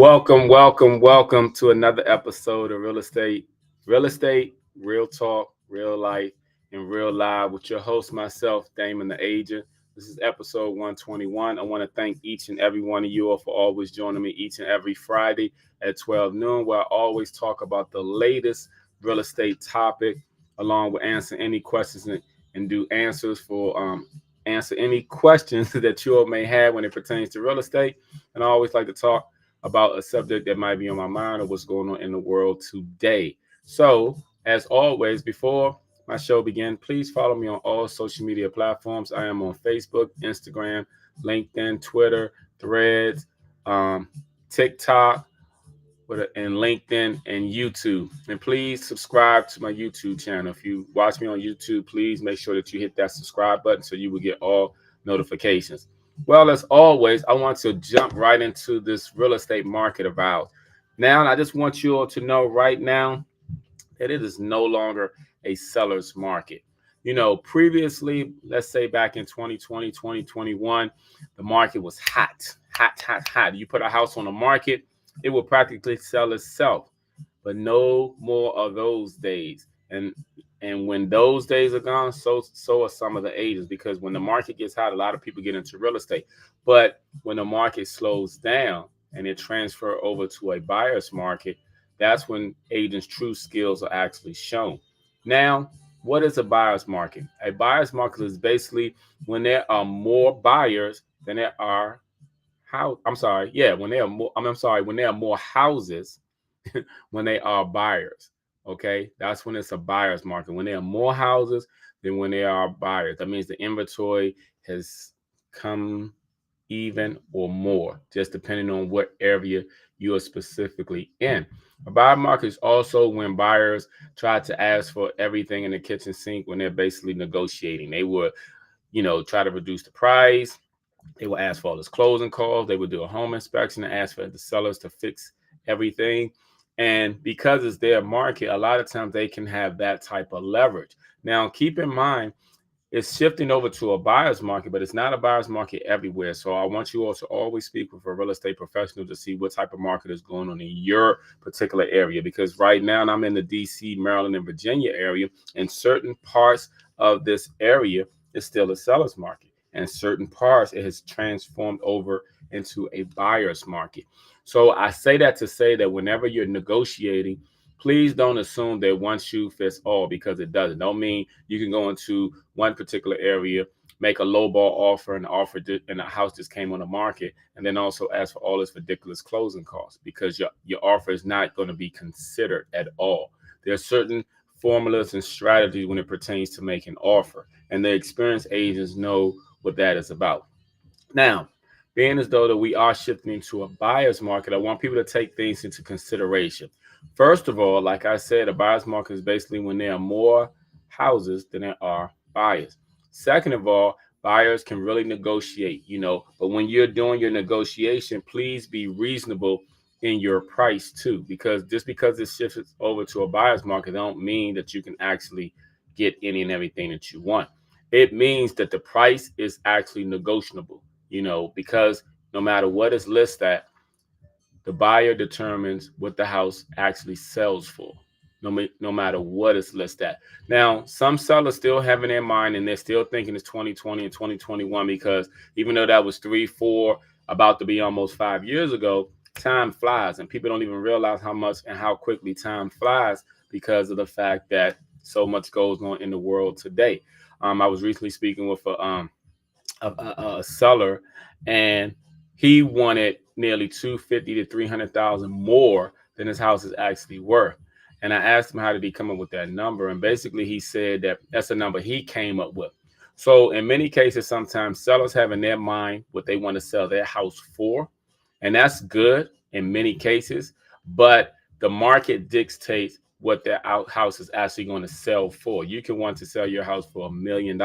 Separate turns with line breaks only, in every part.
Welcome to another episode of Real Talk, Real Life, and Real Live with your host, myself, Damon the Agent. This is episode 121. I want to thank each and every one of you all for always joining me each and every Friday at 12 noon, where I always talk about the latest real estate topic, along with answering any questions and do answers for answer any questions that you all may have when it pertains to real estate. And I always like to talk about a subject that might be on my mind or what's going on in the world today. So, as always, before my show begins, please follow me on all social media platforms. I am on Facebook, Instagram, LinkedIn, Twitter, Threads, um, TikTok, and LinkedIn and YouTube. And please subscribe to my YouTube channel. If you watch me on YouTube, please make sure that you hit that subscribe button so you will get all notifications. Well, as always, I want to jump right into this real estate market of ours. Now, I just want you all to know right now that it is no longer a seller's market. You know, previously, let's say back in 2020, 2021, the market was hot. You put a house on the market, it will practically sell itself. But no more of those days. And when those days are gone, so are some of the ages. Because when the market gets hot, a lot of people get into real estate. But when the market slows down and it transfer over to a buyer's market, that's when agents' true skills are actually shown. Now, what is a buyer's market? A buyer's market is basically when there are more buyers than there are how I'm sorry, yeah, when there are more, I'm sorry, when there are more houses when they are buyers. Okay, that's when it's a buyer's market. When there are more houses than when there are buyers, that means the inventory has come even or more, just depending on what area you are specifically in. A buyer market is also when buyers try to ask for everything in the kitchen sink when they're basically negotiating. They would, try to reduce the price. They will ask for all this closing costs. They would do a home inspection and ask for the sellers to fix everything. And because it's their market, a lot of times they can have that type of leverage. Now, keep in mind, it's shifting over to a buyer's market, but it's not a buyer's market everywhere. So I want you all to always speak with a real estate professional to see what type of market is going on in your particular area. Because right now I'm in the DC, Maryland, and Virginia area, and certain parts of this area is still a seller's market. And certain parts it has transformed over into a buyer's market. So I say that to say that whenever you're negotiating, please don't assume that one shoe fits all, because it doesn't. Don't mean you can go into one particular area, make a lowball offer, and and a house just came on the market, and then also ask for all this ridiculous closing costs, because your offer is not going to be considered at all. There are certain formulas and strategies when it pertains to making offer, and the experienced agents know what that is about. Now, being as though that we are shifting into a buyer's market, I want people to take things into consideration. First of all, like I said, a buyer's market is basically when there are more houses than there are buyers. Second of all, buyers can really negotiate, but when you're doing your negotiation, please be reasonable in your price too, because just because it shifts over to a buyer's market, don't mean that you can actually get any and everything that you want. It means that the price is actually negotiable, because no matter what is listed at, the buyer determines what the house actually sells for, no matter what it's listed at. Now, some sellers still have in their mind, and they're still thinking it's 2020 and 2021, because even though that was 3, 4, about to be almost 5 years ago, time flies, and people don't even realize how much and how quickly time flies because of the fact that so much goes on in the world today. I was recently speaking with a seller, and he wanted nearly 250 to 300,000 more than his house is actually worth. And I asked him how did he come up with that number, and basically he said that that's a number he came up with. So in many cases, sometimes sellers have in their mind what they want to sell their house for, and that's good in many cases, but the market dictates what their house is actually going to sell for. You can want to sell your house for $1 million.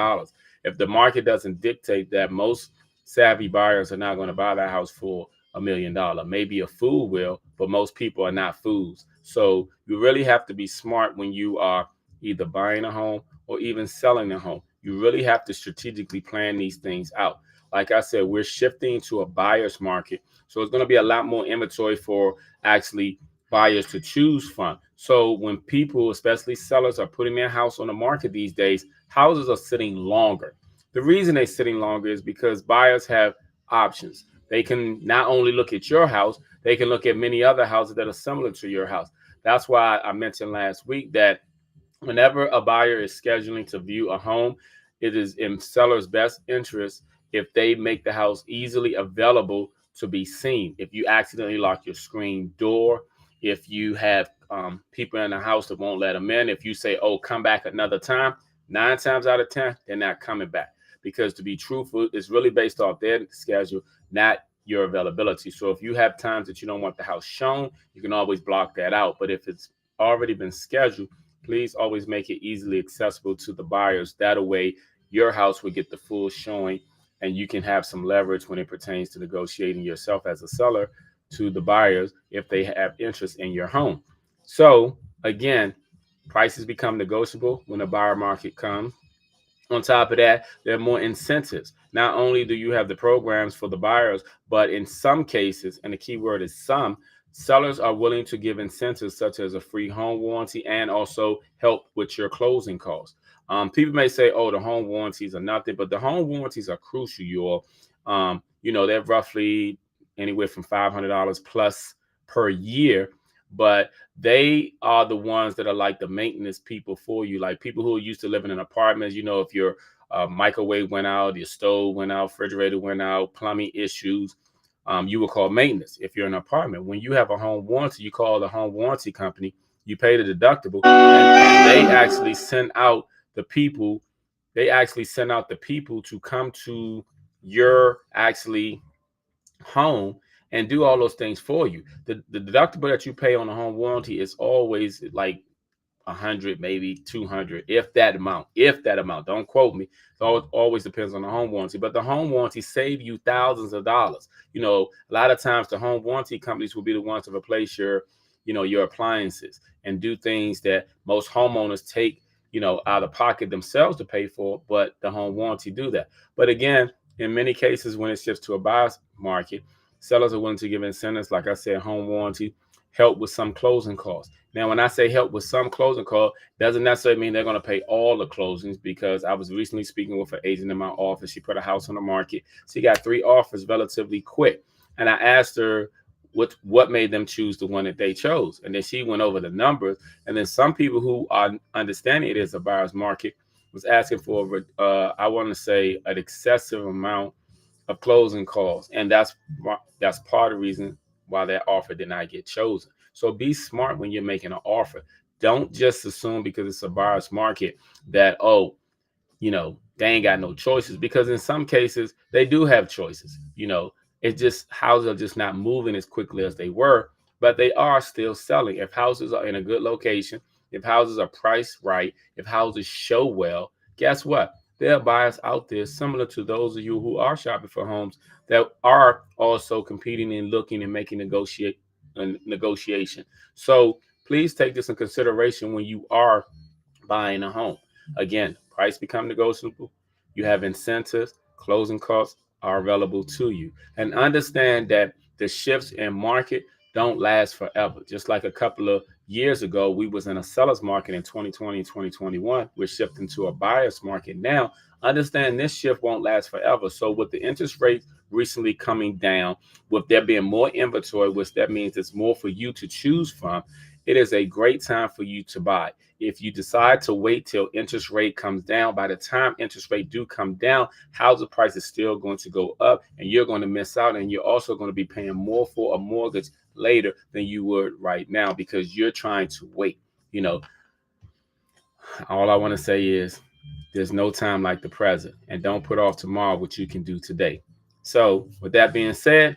If the market doesn't dictate that, most savvy buyers are not going to buy that house for $1 million. Maybe a fool will, but most people are not fools. So you really have to be smart when you are either buying a home or even selling a home. You really have to strategically plan these things out. like I said, we're shifting to a buyer's market. So it's going to be a lot more inventory for actually buyers to choose from. So when people, especially sellers, are putting their house on the market these days, houses are sitting longer. The reason they're sitting longer is because buyers have options. They can not only look at your house, they can look at many other houses that are similar to your house. That's why I mentioned last week that whenever a buyer is scheduling to view a home, it is in seller's best interest if they make the house easily available to be seen. If you accidentally lock your screen door, if you have people in the house that won't let them in, if you say, oh, come back another time, 9 times out of 10, they're not coming back. Because to be truthful, it's really based off their schedule, not your availability. So if you have times that you don't want the house shown, you can always block that out. But if it's already been scheduled, please always make it easily accessible to the buyers. That way, your house will get the full showing and you can have some leverage when it pertains to negotiating yourself as a seller to the buyers if they have interest in your home. So, again, prices become negotiable when the buyer market comes. On top of that, there are more incentives. Not only do you have the programs for the buyers, but in some cases, and the key word is some, sellers are willing to give incentives such as a free home warranty and also help with your closing costs. People may say, oh, the home warranties are nothing, but the home warranties are crucial, you all. They're roughly anywhere from $500 plus per year, but they are the ones that are like the maintenance people for you, like people who are used to living in apartments. If your microwave went out, your stove went out, refrigerator went out, plumbing issues, you will call maintenance. If you're in an apartment, when you have a home warranty, you call the home warranty company, you pay the deductible, and they actually send out the people. They actually send out the people to come to your actually home and do all those things for you. The deductible that you pay on a home warranty is always like 100, maybe 200, if that amount. Don't quote me. So it always depends on the home warranty, but the home warranty save you thousands of dollars. A lot of times the home warranty companies will be the ones to replace your appliances and do things that most homeowners take out of pocket themselves to pay for, but the home warranty do that. But again, in many cases, when it shifts to a buyer's market, sellers are willing to give incentives, like I said, home warranty, help with some closing costs. Now, when I say help with some closing costs, doesn't necessarily mean they're going to pay all the closings, because I was recently speaking with an agent in my office. She put a house on the market. She got 3 offers relatively quick. And I asked her what made them choose the one that they chose. And then she went over the numbers. And then some people who are understanding it as a buyer's market was asking for, I want to say, an excessive amount of closing costs. And that's part of the reason why that offer did not get chosen. So be smart when you're making an offer. Don't just assume because it's a buyer's market that, oh, they ain't got no choices, because in some cases they do have choices. It's just houses are just not moving as quickly as they were, but they are still selling. If houses are in a good location, if houses are priced right, if houses show well, guess what? There are buyers out there similar to those of you who are shopping for homes that are also competing and looking and making negotiation. So please take this in consideration when you are buying a home. Again, price become negotiable. You have incentives, closing costs are available to you. And understand that the shifts in market don't last forever. Just like a couple of years ago, we was in a seller's market in 2020 and 2021. We're shifting to a buyer's market now. Understand this shift won't last forever. So with the interest rates recently coming down, with there being more inventory, which that means there's more for you to choose from, it is a great time for you to buy. If you decide to wait till interest rate comes down, by the time interest rate do come down, housing price is still going to go up and you're going to miss out. And you're also going to be paying more for a mortgage later than you would right now, because you're trying to wait. All I want to say is there's no time like the present, and don't put off tomorrow what you can do today. So with that being said,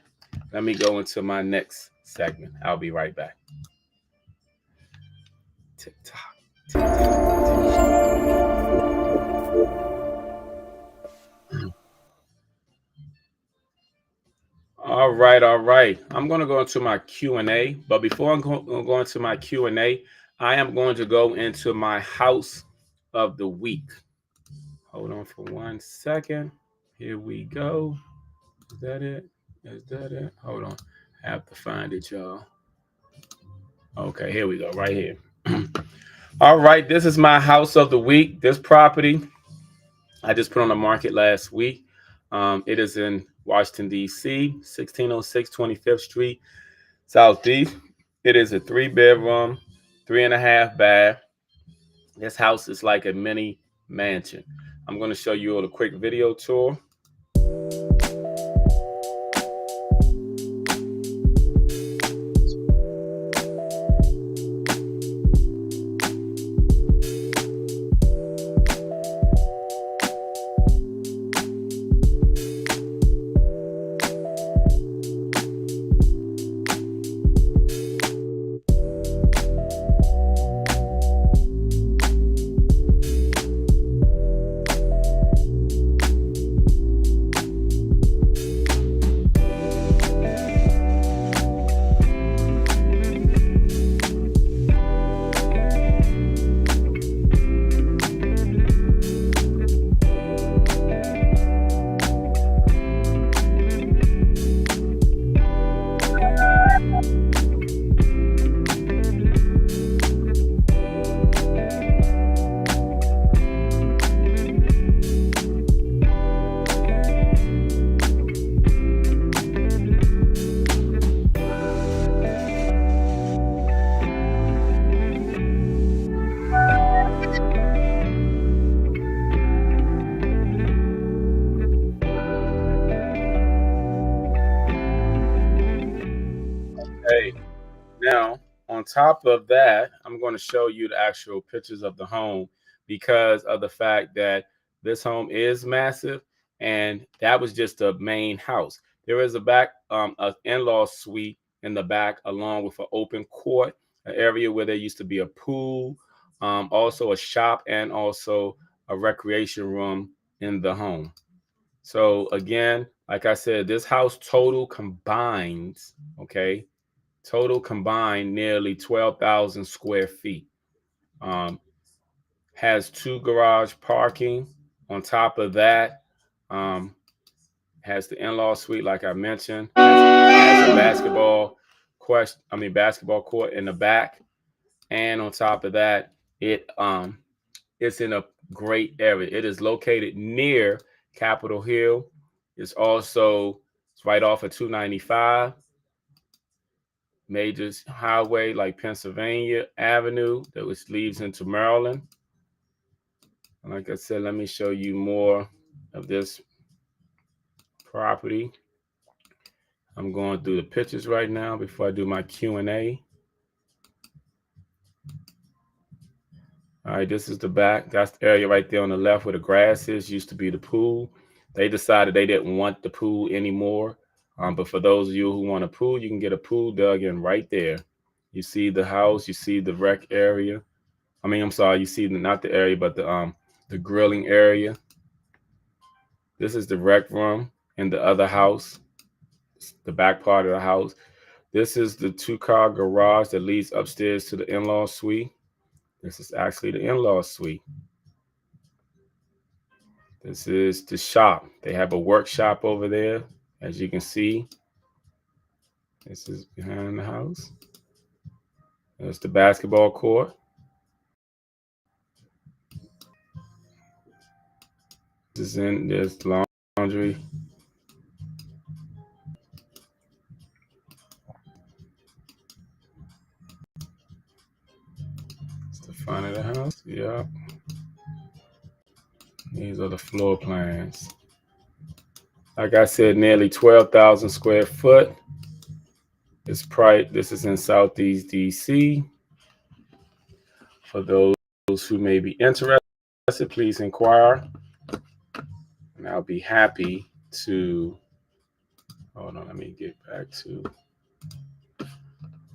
let me go into my next segment. I'll be right back. TikTok. All right, all right. I'm going to go into my Q&A, but before I'm going into my Q&A, I am going to go into my house of the week. Hold on for 1 second. Here we go. Is that it? Is that it? Hold on. I have to find it, y'all. Okay, here we go, right here. All right, this is my house of the week. This property I just put on the market last week. It is in Washington, D.C., 1606 25th Street, Southeast. It is a 3-bedroom, 3.5 bath. This house is like a mini mansion. I'm going to show you all a quick video tour. Hey, now on top of that, I'm going to show you the actual pictures of the home because of the fact that this home is massive, and that was just the main house. There is a back, an in-law suite in the back, along with an open court, an area where there used to be a pool, also a shop, and also a recreation room in the home. So again, like I said, this house total combines, okay, total combined nearly 12,000 square feet. Um, has 2 garage parking. On top of that, um, has the in-law suite, like I mentioned. Has a basketball court in the back. And on top of that, it's in a great area. It is located near Capitol Hill. It's right off of 295. Major highway like Pennsylvania Avenue that which leads into Maryland. And like I said, let me show you more of this property. I'm going through the pictures right now before I do my Q&A. All right, this is the back. That's the area right there on the left where the grass is. Used to be the pool. They decided they didn't want the pool anymore. But for those of you who want a pool, you can get a pool dug in right there. You see the house. You see the rec area. I'm sorry. You see not the area, but the grilling area. This is the rec room in the other house, the back part of the house. This is the 2-car garage that leads upstairs to the in-law suite. This is actually the in-law suite. This is the shop. They have a workshop over there, as you can see. This is behind the house. There's the basketball court. This is in this laundry. It's the front of the house. Yeah. These are the floor plans. Like I said, nearly 12,000 square foot. This is in Southeast DC. For those who may be interested, please inquire. And I'll be happy to, hold on, let me get back to,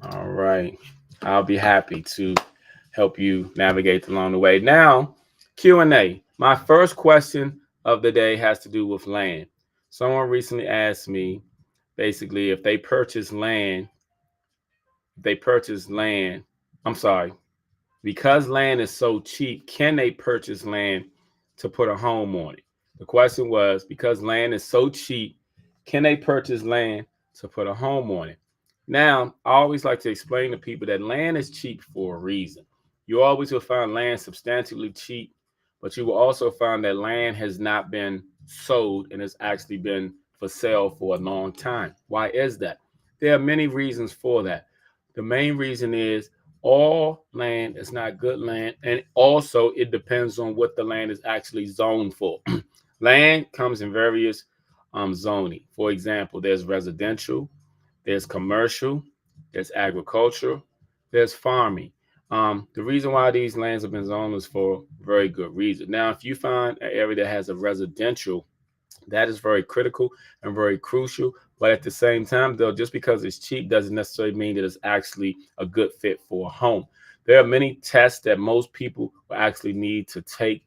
all right. I'll be happy to help you navigate along the way. Now, Q&A. My first question of the day has to do with land. Someone recently asked me, basically, if they purchase land, I'm sorry, because land is so cheap, can they purchase land to put a home on it? The question was, because land is so cheap, can they purchase land to put a home on it? Now, I always like to explain to people that land is cheap for a reason. You always will find land substantially cheap, but you will also find that land has not been sold and has actually been for sale for a long time. Why is that? There are many reasons for that. The main reason is all land is not good land, and also it depends on what the land is actually zoned for. Land comes in various zoning. For example, there's residential, there's commercial, there's agriculture, there's farming. The reason why these lands have been zoned is for very good reason. Now, if you find an area that has a residential, that is very critical and very crucial. But at the same time, though, just because it's cheap doesn't necessarily mean that it's actually a good fit for a home. There are many tests that most people will actually need to take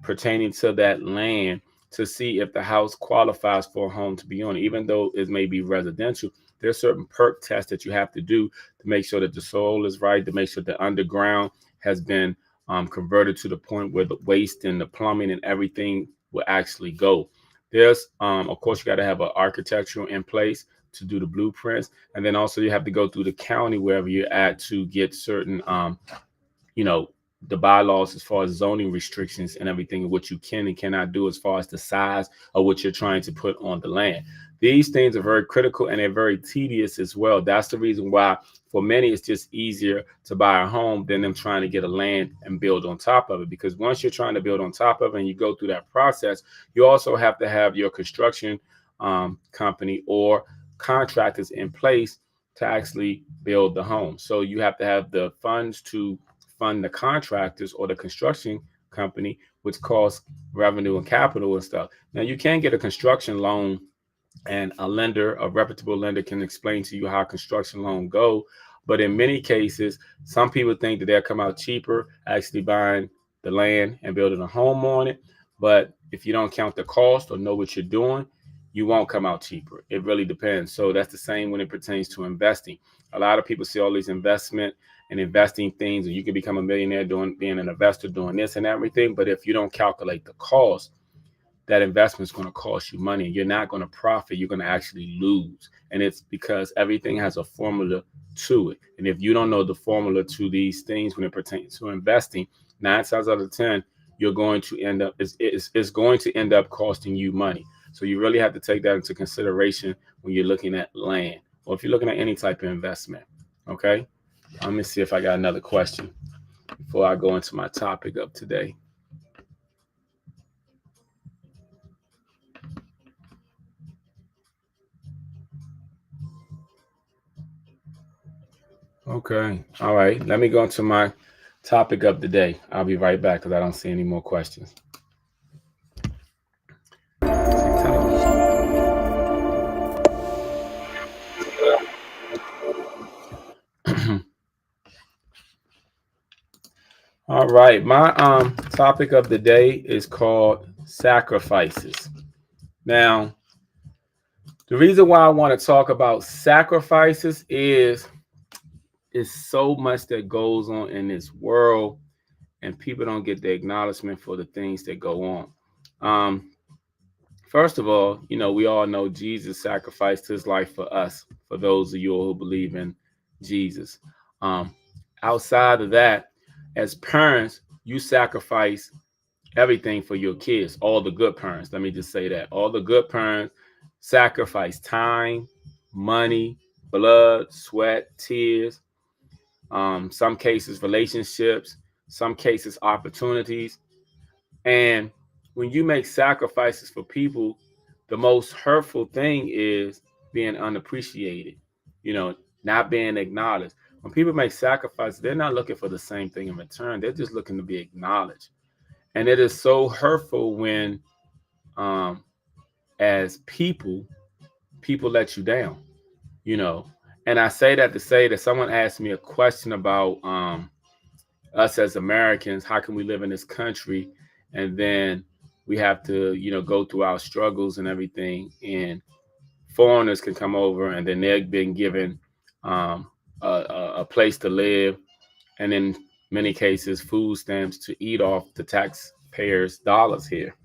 pertaining to that land to see if the house qualifies for a home to be on. Even though it may be residential, there's certain perk tests that you have to do to make sure that the soil is right, to make sure the underground has been converted to the point where the waste and the plumbing and everything will actually go. There's, of course, you got to have an architectural in place to do the blueprints, and then also you have to go through the county wherever you're at to get certain, you know, the bylaws as far as zoning restrictions and everything, what you can and cannot do as far as the size of what you're trying to put on the land. These things are very critical and they're very tedious as well. That's the reason why for many it's just easier to buy a home than them trying to get a land and build on top of it. Because once you're trying to build on top of it and you go through that process, you also have to have your construction company or contractors in place to actually build the home. So you have to have the funds to fund the contractors or the construction company, which costs revenue and capital and stuff. Now you can get a construction loan, and a lender, a reputable lender, can explain to you how construction loan go. But in many cases, some people think that they'll come out cheaper actually buying the land and building a home on it. But if you don't count the cost or know what you're doing, you won't come out cheaper. It really depends. So that's the same when it pertains to investing. A lot of people see all these investment and investing things, and you can become a millionaire doing being an investor doing this and everything. But if you don't calculate the cost, that investment is going to cost you money. You're not going to profit. You're going to actually lose. And it's because everything has a formula to it. And if you don't know the formula to these things when it pertains to investing, 9 times out of 10, you're going to end up, it's going to end up costing you money. So you really have to take that into consideration when you're looking at land or if you're looking at any type of investment. Okay. Let me see if I got another question before I go into my topic of today. Okay. All right. Let me go into my topic of the day. I'll be right back because I don't see any more questions. All right. My topic of the day is called sacrifices. Now, the reason why I want to talk about sacrifices is so much that goes on in this world and people don't get the acknowledgement for the things that go on. Um, First of all, we all know Jesus sacrificed his life for us, for those of you who believe in Jesus. Um, Outside of that, as parents, you sacrifice everything for your kids, all the good parents. Let me just say that. All the good parents sacrifice time, money, blood, sweat, tears, some cases, relationships, some cases, opportunities. And when you make sacrifices for people, the most hurtful thing is being unappreciated, you know, not being acknowledged. When people make sacrifices, they're not looking for the same thing in return. They're just looking to be acknowledged. And it is so hurtful when, um, as people let you down, you know. And I say that to say that someone asked me a question about us as Americans, how can we live in this country and then we have to, go through our struggles and everything, and foreigners can come over and then they've been given um, a place to live, and in many cases, food stamps to eat off the taxpayers' dollars here.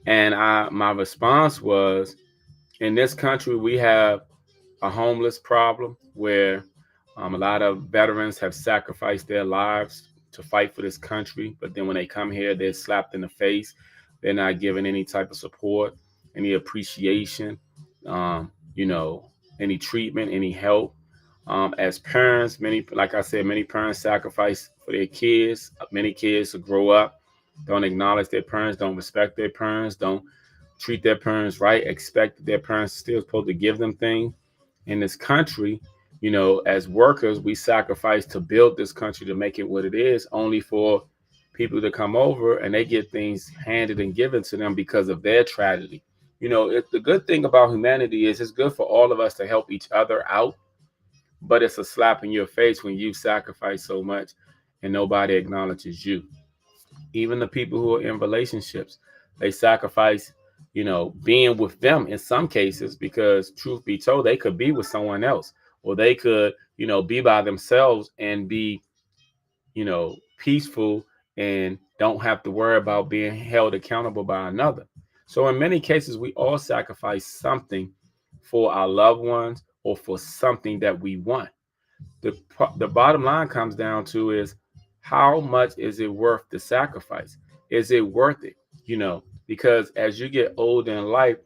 And my response was, in this country, we have a homeless problem where a lot of veterans have sacrificed their lives to fight for this country. But then when they come here, they're slapped in the face. They're not given any type of support, any appreciation, you know, any treatment, any help. As parents, many, like I said, many parents sacrifice for their kids. Many kids grow up, don't acknowledge their parents, don't respect their parents, don't treat their parents right, expect that their parents still supposed to give them things. In this country, as workers, we sacrifice to build this country to make it what it is, only for people to come over and they get things handed and given to them because of their tragedy. The good thing about humanity is it's good for all of us to help each other out, but it's a slap in your face when you sacrifice so much and nobody acknowledges you. Even the people who are in relationships, they sacrifice, being with them in some cases, because truth be told, they could be with someone else, or they could, be by themselves and be, peaceful and don't have to worry about being held accountable by another. So in many cases, we all sacrifice something for our loved ones or for something that we want. The bottom line comes down to is, how much is it worth the sacrifice? Is it worth it? Because as you get older in life,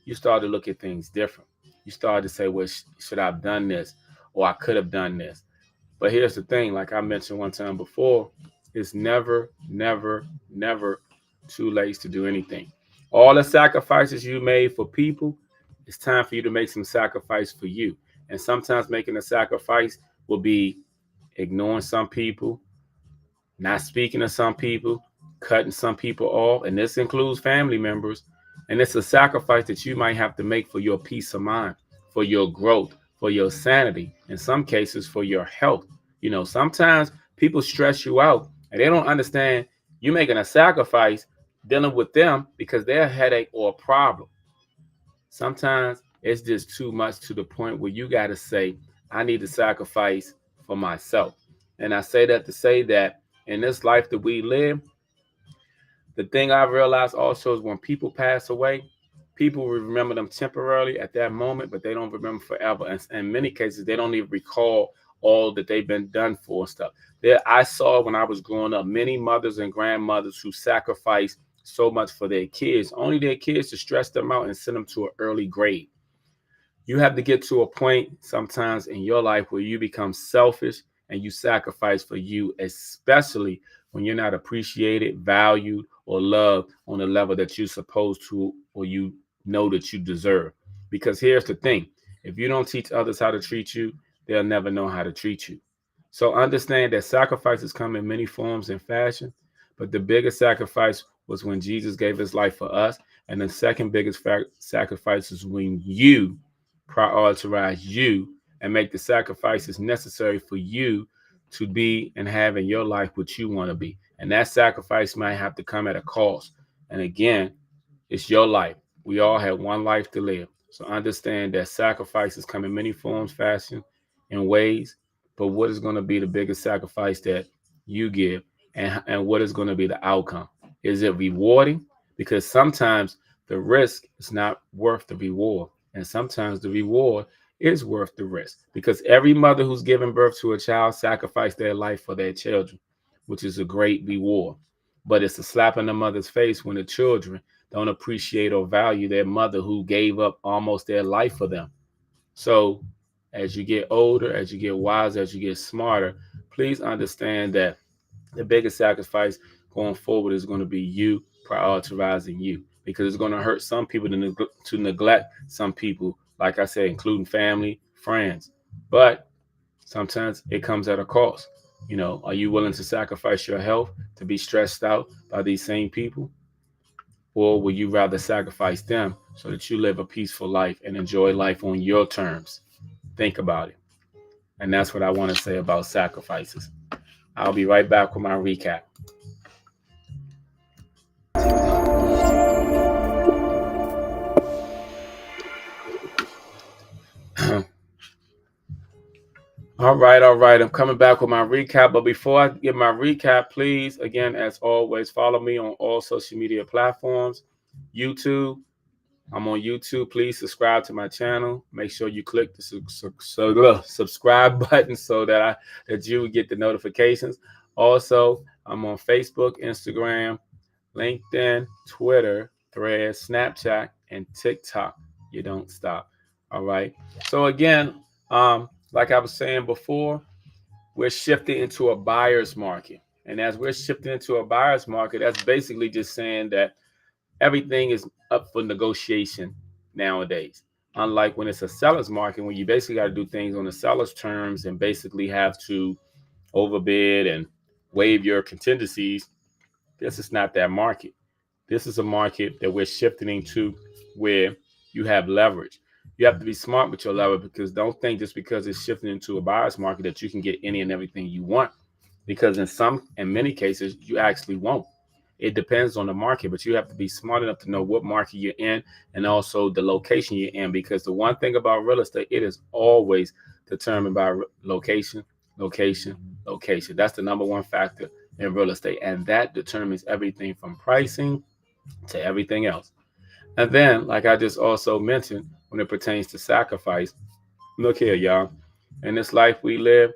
you start to look at things different. You start to say, well, should I have done this, or I could have done this? But here's the thing, like I mentioned one time before, it's never, never, never too late to do anything. All the sacrifices you made for people, it's time for you to make some sacrifice for you. And sometimes making a sacrifice will be ignoring some people, not speaking to some people, cutting some people off, and this includes family members. And it's a sacrifice that you might have to make for your peace of mind, for your growth, for your sanity, in some cases for your health. Sometimes people stress you out and they don't understand you making a sacrifice dealing with them because they're a headache or a problem. Sometimes it's just too much to the point where you got to say, I need to sacrifice for myself. And I say that to say that in this life that we live, the thing I've realized also is when people pass away, people will remember them temporarily at that moment, but they don't remember forever. And in many cases, they don't even recall all that they've been done for and stuff. I saw when I was growing up many mothers and grandmothers who sacrificed so much for their kids, only their kids to stress them out and send them to an early grave. You have to get to a point sometimes in your life where you become selfish and you sacrifice for you, especially when you're not appreciated, valued, or loved on the level that you're supposed to, or you know that you deserve. Because here's the thing, if you don't teach others how to treat you, they'll never know how to treat you. So understand that sacrifices come in many forms and fashion, but the biggest sacrifice was when Jesus gave his life for us. And the second biggest sacrifice is when you prioritize you and make the sacrifices necessary for you to be and have in your life what you want to be. And that sacrifice might have to come at a cost. And again, it's your life. We all have one life to live. So understand that sacrifices come in many forms, fashion, and ways. But what is going to be the biggest sacrifice that you give, and what is going to be the outcome? Is it rewarding? Because sometimes the risk is not worth the reward. And sometimes the reward is worth the risk, because every mother who's given birth to a child sacrificed their life for their children, which is a great reward. But it's a slap in the mother's face when the children don't appreciate or value their mother who gave up almost their life for them. So as you get older, as you get wiser, as you get smarter, please understand that the biggest sacrifice going forward is going to be you prioritizing you, because it's going to hurt some people to neglect some people, like I said, including family, friends. But sometimes it comes at a cost. Are you willing to sacrifice your health to be stressed out by these same people? Or would you rather sacrifice them so that you live a peaceful life and enjoy life on your terms? Think about it. And that's what I want to say about sacrifices. I'll be right back with my recap. All right, all right. I'm coming back with my recap. But before I give my recap, please, again, as always, follow me on all social media platforms. YouTube. I'm on YouTube. Please subscribe to my channel. Make sure you click the subscribe button so that you get the notifications. Also, I'm on Facebook, Instagram, LinkedIn, Twitter, Threads, Snapchat, and TikTok. You don't stop. All right. So again, like I was saying before, we're shifting into a buyer's market. And as we're shifting into a buyer's market, that's basically just saying that everything is up for negotiation nowadays. Unlike when it's a seller's market, when you basically got to do things on the seller's terms and basically have to overbid and waive your contingencies, this is not that market. This is a market that we're shifting into where you have leverage. You have to be smart with your leverage, because don't think just because it's shifting into a buyer's market that you can get any and everything you want. Because in many cases, you actually won't. It depends on the market, but you have to be smart enough to know what market you're in and also the location you're in. Because the one thing about real estate, it is always determined by location, location, location. That's the number one factor in real estate. And that determines everything from pricing to everything else. And then, like I just also mentioned, when it pertains to sacrifice, look here, y'all. In this life we live,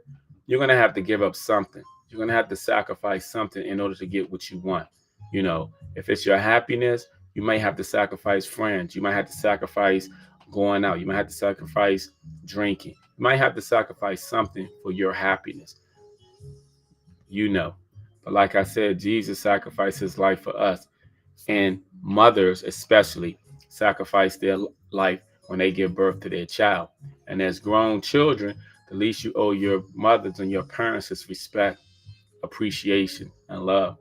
you're going to have to give up something. You're going to have to sacrifice something in order to get what you want. If it's your happiness, you might have to sacrifice friends. You might have to sacrifice going out. You might have to sacrifice drinking. You might have to sacrifice something for your happiness. you know. But like I said, Jesus sacrificed his life for us. And mothers, especially, sacrifice their life when they give birth to their child. And as grown children, the least you owe your mothers and your parents is respect, appreciation, and love.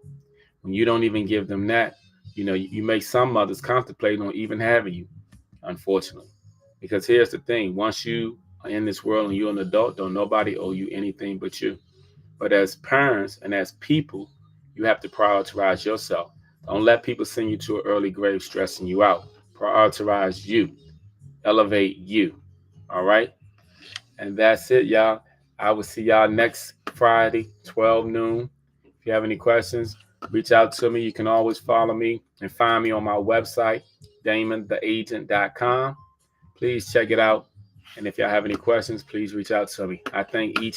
When you don't even give them that, you make some mothers contemplate on even having you, unfortunately. Because here's the thing, once you are in this world and you're an adult, don't nobody owe you anything but you. But as parents and as people, you have to prioritize yourself. Don't let people send you to an early grave stressing you out. Prioritize you. Elevate you. All right? And that's it, y'all. I will see y'all next Friday, 12 noon. If you have any questions, reach out to me. You can always follow me and find me on my website, damontheagent.com. Please check it out. And if y'all have any questions, please reach out to me. I thank each